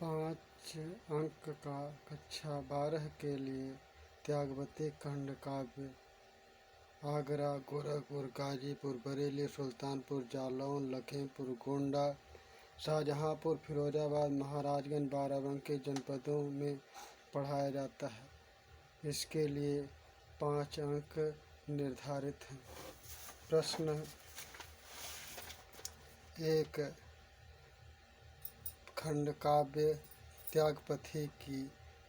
5 अंक का कक्षा 12 के लिए त्यागवती खंड काव्य। आगरा, गोरखपुर, गाजीपुर, बरेली, सुल्तानपुर, जालौन, लखीमपुर, गोंडा, शाहजहांपुर, फिरोजाबाद, महाराजगंज, बाराबंकी जनपदों में पढ़ाया जाता है। इसके लिए 5 अंक निर्धारित हैं। प्रश्न 1, खंड काव्य त्यागपथी की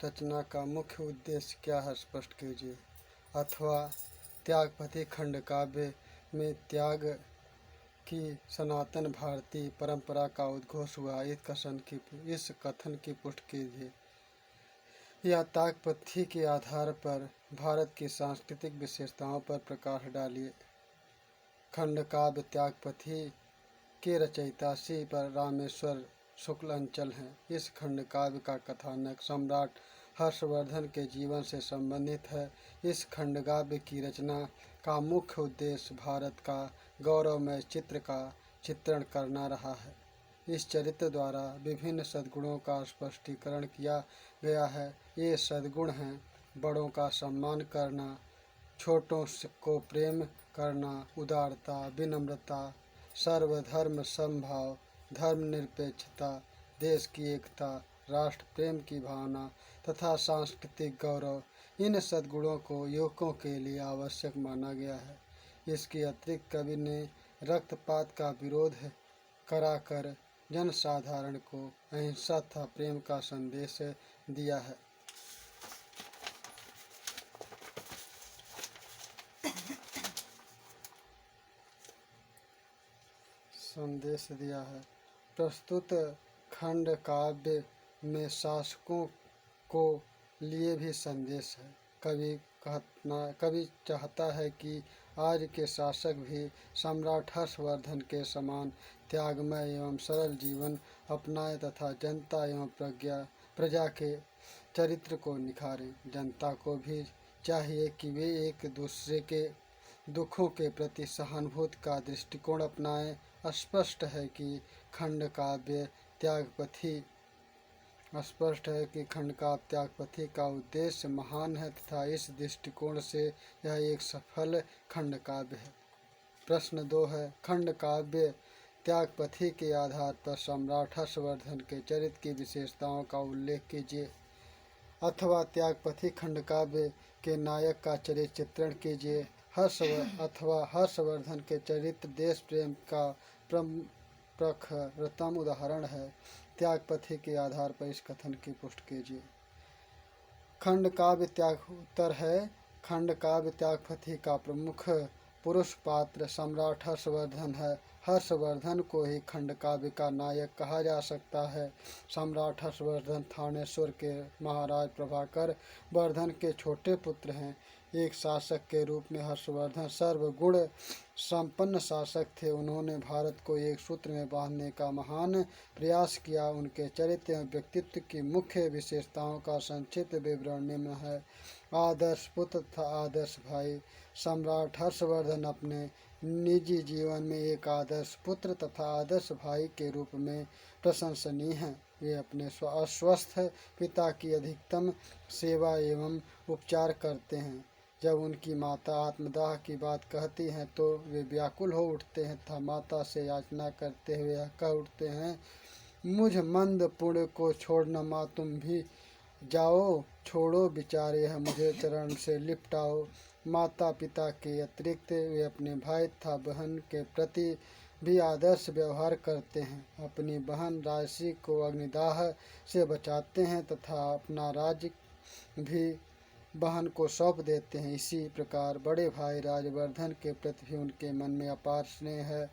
रचना का मुख्य उद्देश्य क्या है, स्पष्ट कीजिए। अथवा त्यागपथी खंड काव्य में त्याग की सनातन भारतीय परंपरा का उद्घोष हुआ, इस कथन की पुष्टि कीजिए। या त्यागपथी के आधार पर भारत की सांस्कृतिक विशेषताओं पर प्रकाश डालिए। खंड काव्य त्यागपथी के रचयिता श्री रामेश्वर शुक्ल अंचल हैं। इस खंड काव्य का कथानक सम्राट हर्षवर्धन के जीवन से संबंधित है। इस खंड काव्य की रचना का मुख्य उद्देश्य भारत का गौरवमय चित्र का चित्रण करना रहा है। इस चरित्र द्वारा विभिन्न सद्गुणों का स्पष्टीकरण किया गया है। ये सद्गुण हैं: बड़ों का सम्मान करना, छोटों को प्रेम करना, उदारता, विनम्रता, सर्वधर्म समभाव, धर्मनिरपेक्षता, देश की एकता, राष्ट्र प्रेम की भावना तथा सांस्कृतिक गौरव। इन सद्गुणों को युवकों के लिए आवश्यक माना गया है। इसके अतिरिक्त कवि ने रक्तपात का विरोध कराकर जनसाधारण को अहिंसा तथा प्रेम का संदेश दिया है। प्रस्तुत खंड काव्य में शासकों को लिए भी संदेश है। कवि चाहता है कि आज के शासक भी सम्राट हर्षवर्धन के समान त्यागमय एवं सरल जीवन अपनाएं तथा जनता एवं प्रजा के चरित्र को निखारें। जनता को भी चाहिए कि वे एक दूसरे के दुखों के प्रति सहानुभूति का दृष्टिकोण अपनाएं। स्पष्ट है कि खंड काव्य त्यागपथी का उद्देश्य महान है तथा इस दृष्टिकोण से यह एक सफल खंड काव्य है। प्रश्न 2 है, खंड काव्य त्यागपथी के आधार पर सम्राट हर्षवर्धन के चरित्र की विशेषताओं का उल्लेख कीजिए। अथवा त्यागपथी खंड काव्य के नायक का चरित्र चित्रण कीजिए। हर्षवर्धन के चरित्र देश प्रेम का प्रखरतम उदाहरण है। त्यागपथी के आधार पर इस कथन की पुष्टि कीजिए। उत्तर है, खंड काव्य त्यागपथी का प्रमुख पुरुष पात्र सम्राट हर्षवर्धन है। हर्षवर्धन को ही खंड काव्य का नायक कहा जा सकता है। सम्राट हर्षवर्धन थानेश्वर के महाराज प्रभाकर वर्धन के छोटे पुत्र हैं। एक शासक के रूप में हर्षवर्धन सर्वगुण संपन्न शासक थे। उन्होंने भारत को एक सूत्र में बांधने का महान प्रयास किया। उनके चरित्र एवं व्यक्तित्व की मुख्य विशेषताओं का संक्षिप्त विवरण निम्न है। आदर्श पुत्र तथा आदर्श भाई। सम्राट हर्षवर्धन अपने निजी जीवन में एक आदर्श पुत्र तथा आदर्श भाई के रूप में प्रशंसनीय हैं। वे अपने अस्वस्थ पिता की अधिकतम सेवा एवं उपचार करते हैं। जब उनकी माता आत्मदाह की बात कहती हैं तो वे व्याकुल हो उठते हैं तथा माता से याचना करते हुए कह उठते हैं, मुझ मंद पुण्य को छोड़ना माँ, तुम भी जाओ, छोड़ो बिचारे है, मुझे चरण से लिपटाओ। माता पिता के अतिरिक्त वे अपने भाई तथा बहन के प्रति भी आदर्श व्यवहार करते हैं। अपनी बहन राशि को अग्निदाह से बचाते हैं तथा अपना राज्य भी बहन को सौंप देते हैं। इसी प्रकार बड़े भाई राजवर्धन के प्रति भी उनके मन में अपार स्नेह है।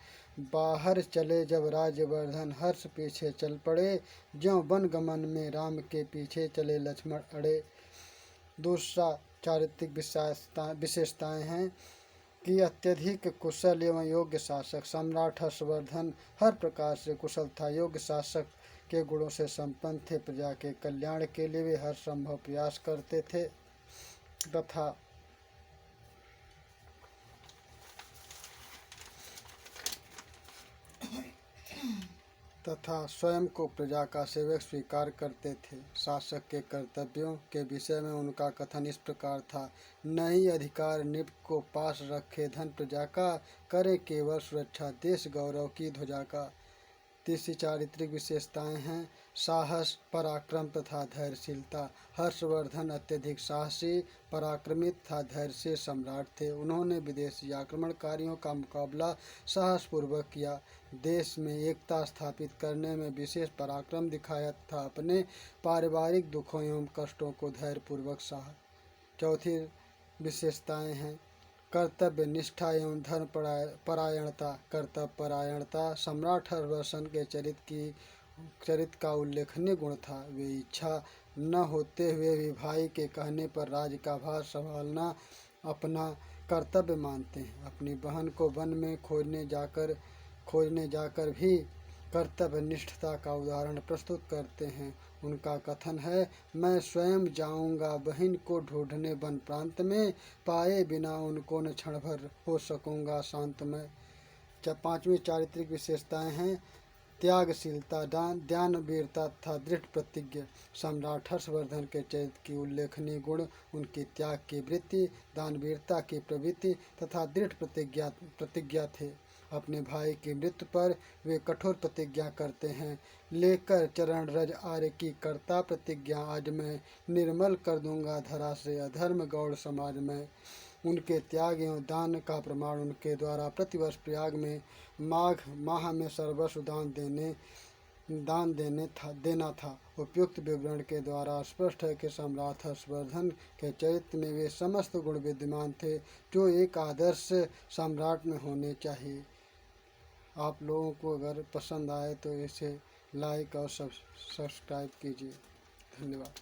बाहर चले जब राजवर्धन हर्ष पीछे चल पड़े, ज्यों वन गमन में राम के पीछे चले लक्ष्मण अड़े। दूसरा चारित्रिक विशेषताएं हैं कि अत्यधिक कुशल एवं योग्य शासक। सम्राट हर्षवर्धन हर प्रकार से कुशल था। योग्य शासक के गुणों से संपन्न थे। प्रजा के कल्याण के लिए वे हर संभव प्रयास करते थे तथा स्वयं को प्रजा का सेवक स्वीकार करते थे। शासक के कर्तव्यों के विषय में उनका कथन इस प्रकार था, न ही अधिकार निप को पास रखे धन प्रजा का, करे केवल सुरक्षा देश गौरव की ध्वजा का। तीसरी चारित्रिक विशेषताएं हैं साहस, पराक्रम तथा धैर्यशीलता। हर्षवर्धन अत्यधिक साहसी, पराक्रमित तथा धैर्यशील सम्राट थे। उन्होंने विदेशी आक्रमणकारियों का मुकाबला साहसपूर्वक किया, देश में एकता स्थापित करने में विशेष पराक्रम दिखाया तथा अपने पारिवारिक दुखों एवं कष्टों को धैर्यपूर्वक सहा। चौथी विशेषताएं हैं कर्तव्य निष्ठा एवं धर्म परायणता। कर्तव्य परायणता सम्राट हर्षवर्धन के चरित्र का उल्लेखनीय गुण था। वे इच्छा न होते हुए भी भाई के कहने पर राज्य का भार संभालना अपना कर्तव्य मानते हैं। अपनी बहन को वन में खोजने जाकर भी कर्तव्य निष्ठता का उदाहरण प्रस्तुत करते हैं। उनका कथन है, मैं स्वयं जाऊंगा बहन को ढूंढने वन प्रांत में, पाए बिना उनको न क्षण भर हो सकूंगा शांतमय। पांचवी चारित्रिक विशेषताएं हैं त्यागशीलता, दानवीरता तथा दृढ़ प्रतिज्ञा। सम्राट हर्षवर्धन के चरित्र की उल्लेखनीय गुण उनकी त्याग की वृत्ति, दानवीरता की प्रवृत्ति तथा दृढ़ प्रतिज्ञा थे। अपने भाई की मृत्यु पर वे कठोर प्रतिज्ञा करते हैं, लेकर चरण रज आर्य की करता प्रतिज्ञा, आज मैं निर्मल कर दूंगा धरा से अधर्म गौड़ समाज में। उनके त्याग एवं दान का प्रमाण उनके द्वारा प्रतिवर्ष प्रयाग में माघ माह में सर्वस्व देना था। उपयुक्त विवरण के द्वारा स्पष्ट है कि सम्राट हर्षवर्धन के चरित्र में वे समस्त गुण विद्यमान थे जो एक आदर्श सम्राट में होने चाहिए। आप लोगों को अगर पसंद आए तो इसे लाइक और सब्सक्राइब कीजिए। धन्यवाद।